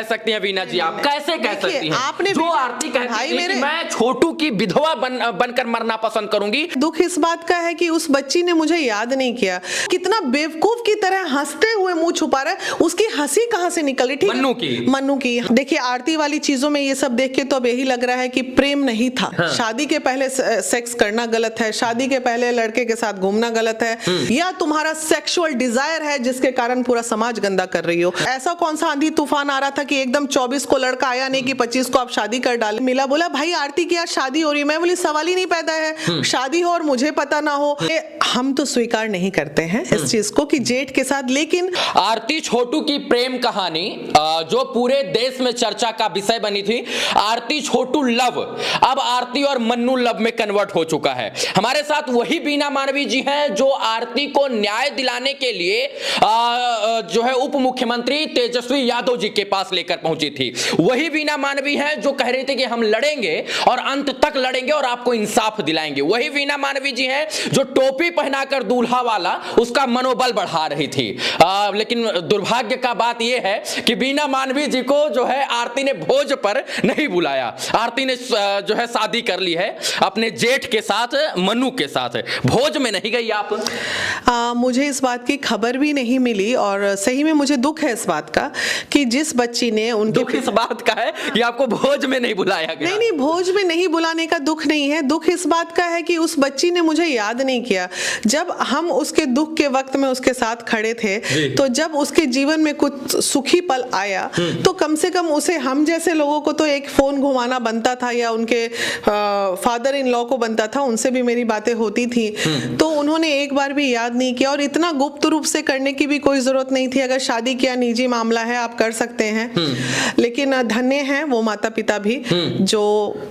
सकती हैं वीना जी? आप कैसे कह सकती हैं? आपने जो आरती कहती है कि मैं छोटू की विधवा बनकर मरना पसंद करूंगी। दुख इस बात का है कि उस बच्ची ने मुझे याद नहीं किया। कितना बेवकूफ की तरह हंसते हुए मुंह छुपा रहा है। उसकी हंसी कहां से निकली? ठीक, मन्नू की। देखिए आरती वाली चीजों में ये सब देख के तो अब यही लग रहा है कि प्रेम नहीं था। हाँ। शादी के पहले सेक्स करना गलत है, शादी के पहले लड़के के साथ घूमना गलत है, या तुम्हारा सेक्सुअल डिजायर है जिसके कारण पूरा समाज गंदा कर रही हो। ऐसा कौन सा आंधी तूफान आ रहा था कि एकदम 24 को लड़का आया नहीं कि 25 को आप शादी कर डाले। मिला बोला भाई आरती की आज शादी हो रही है। मैं बोली सवाल ही नहीं पैदा है, शादी हो और मुझे पता ना हो। हम तो स्वीकार नहीं करते हैं इस चीज को कि जेठ के साथ। लेकिन आरती छोटू की प्रेम कहानी जो पूरे देश में चर्चा का विषय बनी थी, आरती छोटू लव, अब आरती और मन्नू लव में कन्वर्ट हो चुका है। हमारे साथ वही बीना मानवी जी हैं जो आरती को न्याय दिलाने के लिए जो है उप मुख्यमंत्री तेजस्वी यादव जी के पास लेकर पहुंची थी। वही बीना मानवी हैं जो कह रही थी कि हम लड़ेंगे और अंत तक लड़ेंगे और आपको इंसाफ दिलाएंगे। वही बीना मानवी जी हैं जो टोपी पहनाकर दूल्हा वाला उसका मनोबल बढ़ा रही थी। लेकिन दुर्भाग्य का बात यह है कि बीना मानवी जी को जो है आरती ने भोज पर नहीं बुलाया। आरती ने जो है शादी कर ली है अपने जेठ के साथ, मन्नू के साथ। भोज में नहीं गई आप? मुझे इस बात की खबर भी नहीं मिली और सही में मुझे दुख है इस बात का कि जिस बच्ची ने उनके दुख इस बात का है कि आपको भोज में नहीं बुलाया गया। नहीं, भोज में नहीं बुलाने का दुख नहीं है। दुख इस बात का है कि उस बच्ची ने मुझे याद नहीं किया। जब हम उसके दुख के वक्त में उसके साथ खड़े थे, तो जब उसके जीवन में कुछ सुखी पल आया तो कम से कम उसे हम जैसे लोगों को तो एक फोन घुमाना बनता था या उनके फादर इन लॉ को बनता था, उनसे भी मेरी बातें होती थी। तो उन्होंने एक बार भी याद नहीं किया और इतना गुप्त रूप से करने की भी कोई जरूरत नहीं थी। अगर शादी किया निजी मामला है, आप कर सकते हैं। लेकिन धन्य हैं वो माता पिता भी जो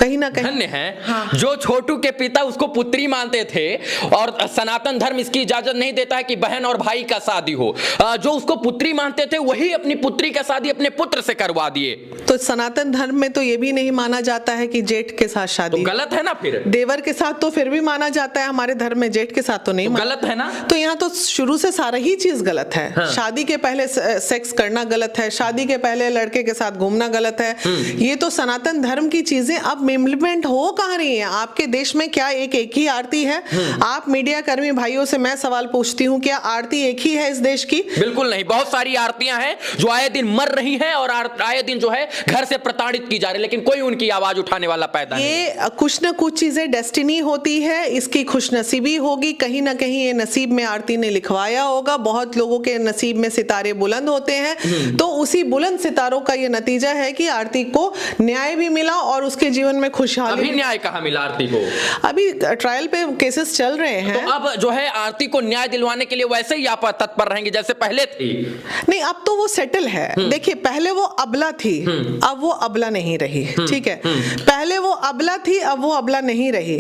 कहीं ना कहीं धन्य हैं। हाँ। जो छोटू के पिता उसको पुत्री मानते थे और सनातन धर्म इसकी इजाजत नहीं देता है कि बहन और भाई का शादी हो, जो उसको पुत्री मानते थे वही अपनी पुत्री का शादी अपने पुत्र से करवा दिए। तो सनातन धर्म में तो ये भी नहीं माना जाता है कि जेठ के साथ शादी, तो गलत है ना? फिर देवर के साथ तो फिर भी माना जाता है हमारे धर्म में, जेठ के साथ तो नहीं। गलत है ना? तो यहाँ तो शुरू से सारा ही चीज गलत है। हाँ। शादी के पहले सेक्स करना गलत है, शादी के पहले लड़के के साथ घूमना गलत है। ये तो सनातन धर्म की चीजें अब इम्प्लीमेंट हो कहाँ रही हैं? आपके देश में क्या एक ही आरती है? आप मीडिया कर्मी भाइयों से मैं सवाल पूछती हूँ, क्या आरती एक ही है इस देश की? बिल्कुल नहीं, बहुत सारी आरतियां हैं जो आए दिन मर रही हैं और आए दिन जो है घर से प्रताड़ित की जा रही है, लेकिन कोई उनकी आवाज उठाने वाला पैदा नहीं। ये कुछ न कुछ चीजें डेस्टिनी होती है, इसकी खुशनसीबी होगी। कहीं ना कहीं ये नसीब में आरती ने लिखवाया होगा। बहुत लोगों के नसीब में सितारे बुलंद होते हैं, तो उसी बुलंद सितारों का ये नतीजा है कि आरती को न्याय भी मिला और उसके जीवन में खुशहाली। अभी न्याय कहाँ मिला आरती को? अभी ट्रायल पे केसेस चल रहे हैं। तो अब जो है आरती को न्याय दिलवाने के लिए वैसे ही आप तत्पर रहेंगे जैसे पहले थी? नहीं, अब तो वो सेटल है। देखिए पहले वो अबला थी, अब वो अबला नहीं रही। ठीक है, पहले वो अबला थी, अब वो अबला नहीं रही।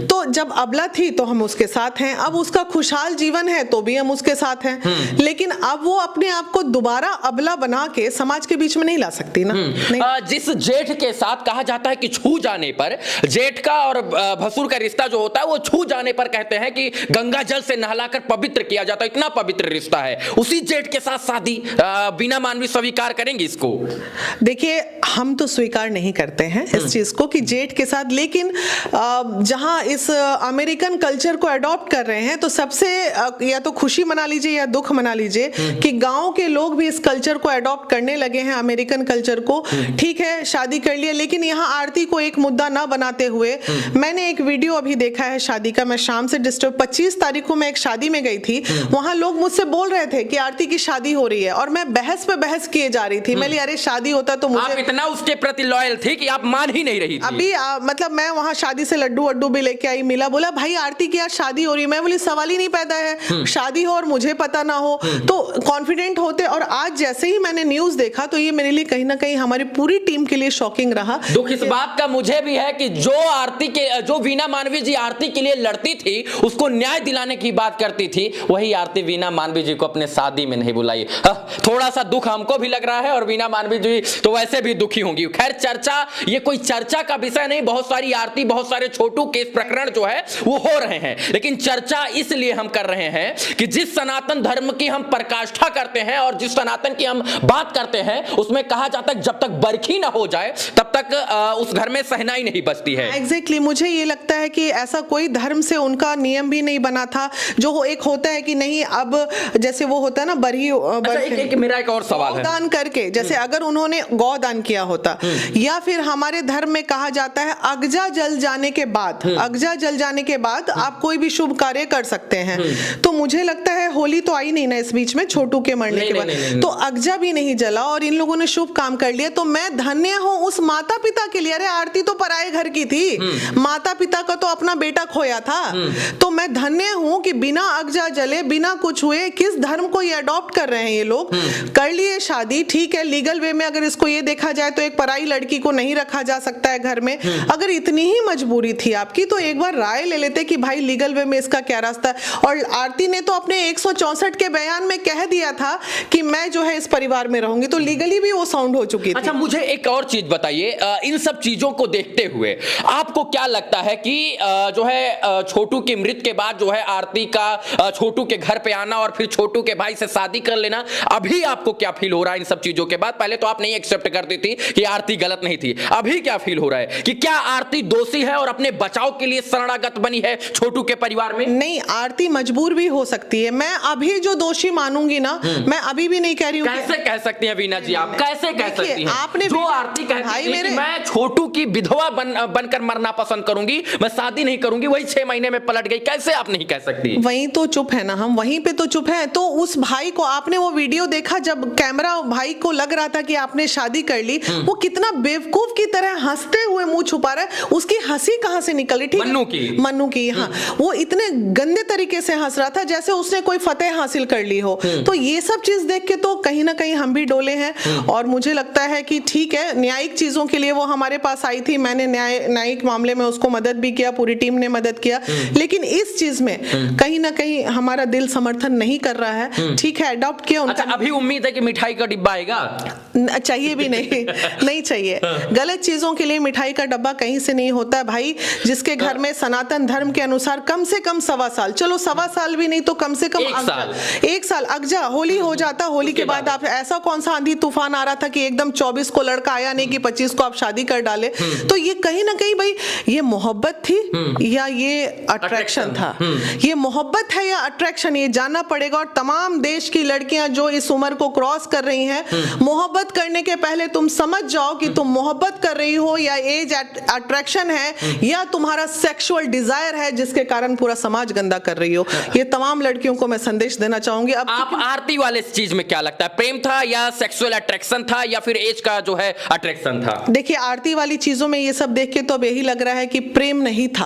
तो जब अबला थी तो हम उसके साथ हैं, अब उसका खुशहाल जीवन है तो भी हम उसके साथ हैं। लेकिन अब वो अपने आप को दोबारा अबला बना के समाज के बीच में नहीं ला सकती ना। जिस जेठ के साथ कहा जाता है कि छू जाने पर, जेठ का और भसुर का रिश्ता जो होता है वो छू जाने पर कहते हैं कि गंगा जल से नहलाकर पवित्र किया जाता है, इतना पवित्र रिश्ता है। उसी जेठ के साथ शादी बीना मानवी स्वीकार करेंगे इसको? देखिए हम तो स्वीकार नहीं करते हैं इस चीज को कि जेठ के साथ। लेकिन जहां इस अमेरिकन कल्चर को अडॉप्ट कर रहे हैं तो सबसे या तो खुशी मना लीजिए या दुख मना लीजिए कि गांव के लोग भी इस कल्चर को अडॉप्ट करने लगे हैं, अमेरिकन कल्चर को। ठीक है, शादी कर लिया, लेकिन यहाँ आरती को एक मुद्दा ना बनाते हुए मैंने एक वीडियो अभी देखा है शादी का। मैं शाम से 25 तारीख को मैं एक शादी में गई थी, वहां लोग मुझसे बोल रहे थे कि आरती की शादी हो रही है और मैं बहस पे बहस किए जा रही थी। मैं अरे शादी होता तो मुझे, आप इतना उसके प्रति लॉयल थी कि आप मान ही नहीं रही थी। अभी मतलब मैं वहां शादी से लड्डू वड्डू भी लेके आई, मिला बोला भाई आरती की आज शादी हो रही है। मैं बोली सवाल ही नहीं पैदा है, शादी हो और मुझे पता ना हो। तो कॉन्फिडेंट होते, और आज जैसे ही मैंने न्यूज देखा तो ये मेरे लिए कहीं ना कहीं हमारी पूरी टीम के लिए शॉकिंग रहा। दुख इस बात का मुझे भी है कि जो वीना मानवी जी आरती के लिए लड़ती थी, उसको न्याय दिलाने की बात करती थी, वही आरती वीना मानवी जी को अपने शादी में नहीं बुलाई। थोड़ा सा दुख हमको भी लग रहा है और वीना मानवी जी तो वैसे भी दुखी होंगी। खैर चर्चा, ये कोई चर्चा का विषय नहीं। बहुत सारी आरती, बहुत सारे छोटू केस प्रकरण जो है वो हो रहे हैं, लेकिन चर्चा इसलिए हम कर रहे हैं कि जिस सनातन धर्म की हम प्रकाष्ठा करते हैं और जिस सनातन की हम बात करते हैं, उस उसमें कहा जाता है जब तक बरखी ना हो जाए तब तक उस घर में सहनाई नहीं बचती है। एग्जैक्टली मुझे ये लगता है कि ऐसा कोई धर्म से उनका नियम भी नहीं बना था जो एक होता है कि नहीं अब जैसे वो होता है ना मेरा एक और सवाल है, दान करके जैसे अगर उन्होंने गौदान किया होता, या फिर हमारे धर्म में कहा जाता है अगजा जल जाने के बाद आप कोई भी शुभ कार्य कर सकते हैं। तो मुझे लगता है होली तो आई नहीं ना इस बीच में छोटू के मरने के बाद, तो अगजा भी नहीं जला और इन लोगों ने शुभ काम कर लिया। तो मैं धन्य हूं उस माता पिता के लिए। अरे आरती तो पराये घर की थी, माता पिता का तो अपना बेटा खोया था। तो मैं धन्य हूं कि बिना अगजा जले बिना कुछ हुए, किस धर्म को ये अडॉप्ट कर रहे हैं ये लोग, कर लिए शादी, ठीक है लीगल वे में। अगर इसको ये देखा जाए तो एक पराई लड़की को नहीं रखा जा सकता है घर में। अगर इतनी ही मजबूरी थी आपकी तो एक बार राय ले लेते कि भाई लीगल वे में इसका क्या रास्ता है। और आरती ने तो अपने 164 के बयान में कह दिया था कि मैं जो है इस परिवार में रहूंगी, तो लीगली भी वो साउंड हो चुकी थी। अच्छा मुझे एक और चीज बताइए, इन सब चीजों को देखते हुए आपको क्या लगता है कि जो है छोटू की मृत्यु के बाद जो है आरती का छोटू के घर पे आना और फिर छोटू के भाई से शादी कर लेना, अभी आपको क्या फील हो रहा है इन सब चीजों के बाद? पहले तो आप नहीं एक्सेप्ट करती थी कि आरती गलत नहीं थी, अभी क्या फील हो रहा है कि क्या आरती दोषी है और अपने बचाव के लिए शरणागत बनी है छोटू के परिवार में? नहीं, आरती मजबूर भी हो सकती है। मैं अभी जो दोषी मानूंगी ना, मैं अभी भी नहीं कह रही हूँ। कैसे कह सकती हैं वीना जी, आप कैसे कह सकती हैं? आपने जो आरती कहती है कि मैं छोटू की विधवा बनकर मरना पसंद करूंगी, मैं शादी नहीं करूंगी, वही 6 महीने में पलट गई, कैसे आप नहीं कह सकती? वहीं तो चुप है ना, हम वहीं पे तो चुप है। तो उस भाई को आपने वो वीडियो देखा जब कैमरा भाई को लग रहा था कि आपने शादी कर ली, वो कितना बेवकूफ की तरह हंसते हुए मुंह छुपा रहा है। उसकी हंसी कहां से निकल रही? मन्नू की हाँ, वो इतने गंदे तरीके से हंस रहा था जैसे उसने कोई फतेह हासिल कर ली हो। तो ये सब चीज देख के तो कहीं ना कहीं हम भी डोले हैं। और मुझे लगता है कि ठीक है, न्यायिक चीजों के लिए वो हमारे पास आई थी, मैंने न्यायिक मामले में उसको मदद भी किया, पूरी टीम ने मदद किया। लेकिन इस चीज में कहीं ना कहीं हमारा दिल समर्थन नहीं कर रहा है। ठीक है, अडॉप्ट किया उनका। अच्छा, अभी उम्मीद है कि मिठाई का डिब्बा आएगा? चाहिए भी नहीं नहीं चाहिए। गलत चीजों के लिए मिठाई का डब्बा कहीं से नहीं होता है भाई। जिसके घर में सनातन धर्म के अनुसार कम से कम 1.25 साल, चलो 1.25 साल भी नहीं तो कम से कम 1 साल अगजा, होली हो जाता, होली के बाद आप ऐसा कौन सा आंधी तूफान आ रहा था कि एकदम 24 को लड़का आया नहीं कि 25 को आप शादी कर डाले। तो ये कहीं ना कहीं भाई ये मोहब्बत थी या ये अट्रैक्शन था? ये मोहब्बत है या अट्रैक्शन, ये जानना पड़ेगा। और तमाम देश की लड़कियां जो इस उम्र को क्रॉस कर रही हैं, मोहब्बत करने के पहले तुम समझ जाओ कि तुम मोहब्बत कर रही हो या एज अट्रैक्शन है या तुम्हारा सेक्सुअल डिजायर है जिसके कारण पूरा समाज गंदा कर रही हो। ये तमाम लड़कियों को मैं संदेश देना चाहूंगी। अब आप आरती वाले इस चीज में क्या लगता है, प्रेम था या सेक्सुअल अट्रैक्शन था या फिर एज का जो है अट्रैक्शन था? देखिए, आरती वाली चीजों में ये सब देख के तो अब यही लग रहा है कि प्रेम नहीं था।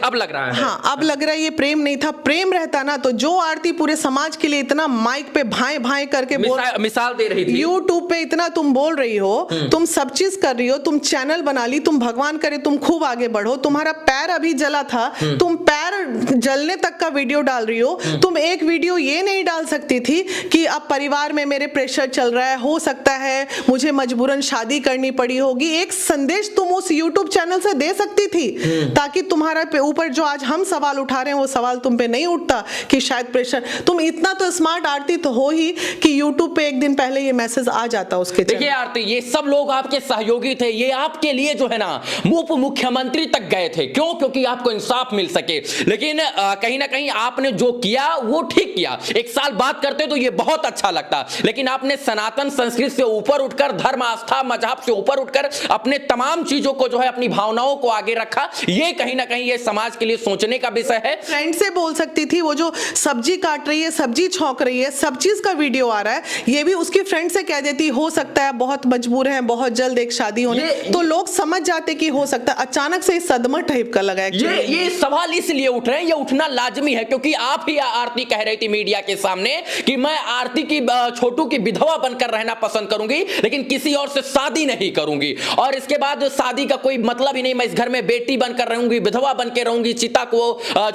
अब लग रहा है। हाँ, अब लग रहा है ये प्रेम नहीं था। प्रेम रहता ना तो जो आरती पूरे समाज के लिए इतना माइक पे भाई भाई करके मिसाल दे रही थी, यूट्यूब पे इतना तुम बोल रही हो, तुम सब चीज कर रही हो, तुम चैनल बना ली, तुम भगवान करे तुम खूब आगे बढ़ो। तुम्हारा पैर अभी जला था, तुम पैर जलने तक का वीडियो डाल रही हो। तुम एक वीडियो ये नहीं डाल सकती थी कि अब परिवार में मेरे प्रेशर चल रहा है, हो सकता है मुझे मजबूरन शादी करनी पड़ी होगी। एक संदेश तुम उस यूट्यूब चैनल से दे सकती थी ताकि तुम्हारा ऊपर जो आज हम सवाल उठा रहे हैं वो सवाल तुम पे नहीं उठता कि शायद प्रेशर। तुम इतना तो स्मार्ट आरती तो हो ही कि यूट्यूब पे एक दिन पहले ये मैसेज आ जाता उसके। देखिए आरती, ये सब लोग आपके सहयोगी थे, ये आपके लिए जो है ना उप मुख्यमंत्री तक गए थे। क्यों? क्योंकि आपको इंसाफ मिल सके। लेकिन कहीं ना कहीं आपने जो किया वो ठीक किया। 1 साल बात करते तो ये बहुत अच्छा लगता, लेकिन आपने सनातन संस्कृति से ऊपर उठकर, धर्म आस्था मजहब से ऊपर उठकर अपने तमाम चीजों को जो है, अपनी भावनाओं को आगे रखा। ये कहीं ना कहीं ये समाज के लिए सोचने का विषय है। फ्रेंड से बोल सकती थी, वो जो सब्जी काट रही है, सब्जी छौंक रही है, सब चीज का वीडियो आ रहा है, ये भी उसकी फ्रेंड से कह देती हो सकता है बहुत मजबूर है, बहुत जल्द एक शादी होने, तो लोग समझ जाते कि हो सकता है। अचानक से सदमा टाइप का लगा। ये सवाल इसलिए उठ रहे हैं, ये उठना लाजमी है क्योंकि आप ही आरती कह रही थी मीडिया के सामने कि मैं आरती की छोटू की विधवा बनकर रहना पसंद करूंगी लेकिन किसी और से शादी नहीं करूंगी, और इसके बाद शादी का कोई मतलब ही नहीं, मैं इस घर में बेटी बनकर रहूंगी, विधवा बनकर रहूंगी, चिता को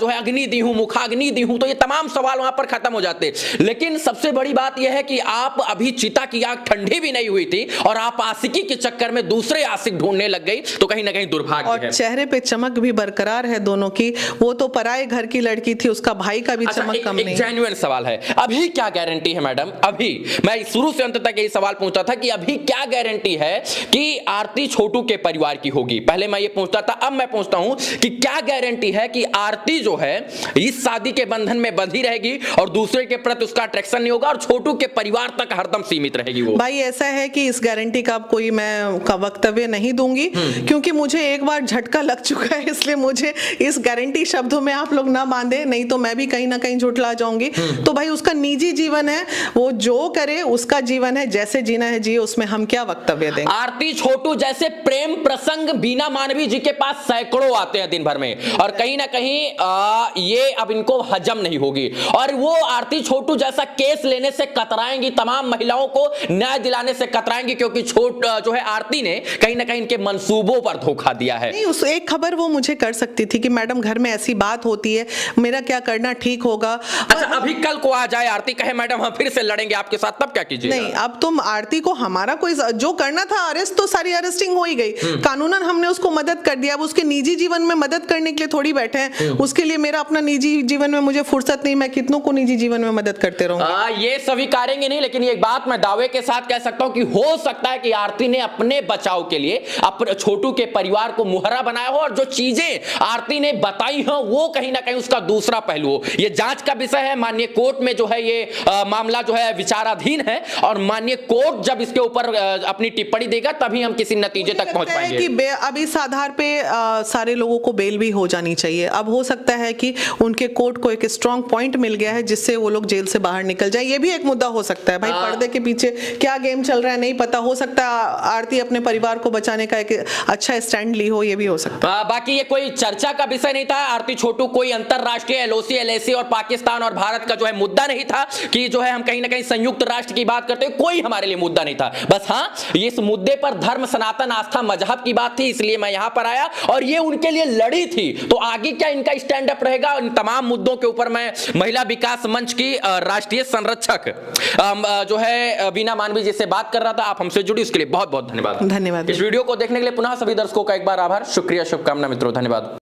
जो है अग्नि दी हूं, मुखाग्नि दी हूं। तो ये तमाम सवाल वहां पर खत्म हो जाते। लेकिन सबसे बड़ी बात यह है कि आप अभी चिता की आग ठंडी भी नहीं हुई थी और आप आशिकी के चक्कर में दूसरे आशिक ढूंढने लग गई, तो कहीं ना कहीं दुर्भाग्य है। और चेहरे पे चमक भी बरकरार है दोनों की। वो तो पराये घर की लड़की थी, उसका भाई का भी चमक कम नहीं। जेन्युइन सवाल है, अभी क्या गारंटी है मैडम? अभी मैं शुरू से अंत तक यही सवाल सवाल पूछता था कि अभी क्या गारंटी है कि आरती छोटू के परिवार की होगी। पहले मैं ये पूछता था, अब मैं पूछता हूं कि क्या गारंटी है कि आरती जो है इस शादी के बंधन में बंधी रहेगी और दूसरे के प्रति उसका अट्रैक्शन नहीं होगा और छोटू के परिवार तक हरदम सीमित रहेगी वो। भाई ऐसा है कि इस गारंटी का कोई मैं का वक्तव्य नहीं दूंगी, क्योंकि मुझे एक बार झटका लग चुका है, इसलिए मुझे इस गारंटी शब्दों में आप लोग ना बांधे, नहीं तो मैं भी कहीं ना कहीं झुठला जाऊंगी। तो भाई उसका निजी जीवन है, वो जो करे उसका जीवन है, जैसे जीना है जिए, उसमें हम क्या वक्तव्य दें। आरती छोटू जैसे प्रेम प्रसंग बीना मानवी जी के पास सैकड़ों आते हैं दिन भर में और कहीं ना कहीं ये अब इनको हजम नहीं होगी और वो आरती छोटू जैसा केस लेने से कतराएंगी, तमाम महिलाओं को न्याय दिलाने से कतराएंगी, क्योंकि जो है आरती ने कहीं ना कहीं इनके मंसूबों पर धोखा दिया है। नहीं, उस एक खबर वो मुझे कर सकती थी कि मैडम घर में ऐसी बात होती है, मेरा क्या करना ठीक होगा। अच्छा, अभी कल को आ जाए आरती कहे मैडम हम फिर से लड़ेंगे आपके साथ, तब क्या कीजिए? नहीं, अब तुम आरती को हमारा कोई जो करना था, अरेस्ट तो सारी अरेस्टिंग हो ही गई, कानूनन हमने उसको मदद कर दिया। अब उसके निजी जीवन में मदद करने के लिए थोड़ी बैठे हैं, उसके लिए मेरा अपना निजी जीवन में मुझे फुर्सत नहीं, मैं कितनों को निजी जीवन में मदद करते रहूंगा। ये सभी करेंगे नहीं, लेकिन एक बात मैं दावे के साथ कह सकता हूं कि हो सकता है कि आरती ने अपने बचाव के लिए अपने छोटू के परिवार को मुहर्रा बनाया हो और जो चीजें आरती ने बताई हो वो कहीं ना कहीं उसका दूसरा पहलू हो। ये जांच का विषय है, माननीय कोर्ट में जो है ये मामला जो है विचाराधीन है और माननीय कोर्ट जब इसके ऊपर अपनी टिप्पणी देगा तभी हम किसी नतीजे तक पहुंच पाएंगे। कि अब इस आधार पे सारे लोगों को बेल भी हो जानी चाहिए। अब हो सकता है कि उनके कोर्ट को एक स्ट्रांग पॉइंट मिल गया है जिससे वो लोग जेल से बाहर निकल जाए, ये भी एक मुद्दा हो सकता है। भाई पर्दे के पीछे क्या गेम चल रहा है नहीं पता, हो सकता है आरती अपने परिवार को बचाने का एक अच्छा स्टैंड ली हो, ये भी हो सकता है। बाकी ये कोई चर्चा का विषय नहीं था। आरती छोटू कोई अंतरराष्ट्रीय एलओसी एलएसी और पाकिस्तान और भारत का जो है मुद्दा नहीं था कि जो है हम कहीं ना कहीं संयुक्त राष्ट्र की बात करते हैं, कोई हमारे लिए मुद्दा नहीं था। बस हाँ, इस मुद्दे पर धर्म सनातन आस्था मजहब की बात थी, इसलिए मैं यहां पर आया और ये उनके लिए लड़ी थी। तो आगे क्या इनका स्टैंड अप रहेगा, इन तमाम मुद्दों के ऊपर मैं महिला विकास मंच की राष्ट्रीय संरक्षक जो है बीना मानवी जी से बात कर रहा था। आप हमसे जुड़ी उसके लिए बहुत बहुत धन्यवाद। धन्यवाद। इस वीडियो को देखने के लिए पुनः सभी दर्शकों का एक बार आभार, शुक्रिया, शुभकामना मित्रों, धन्यवाद।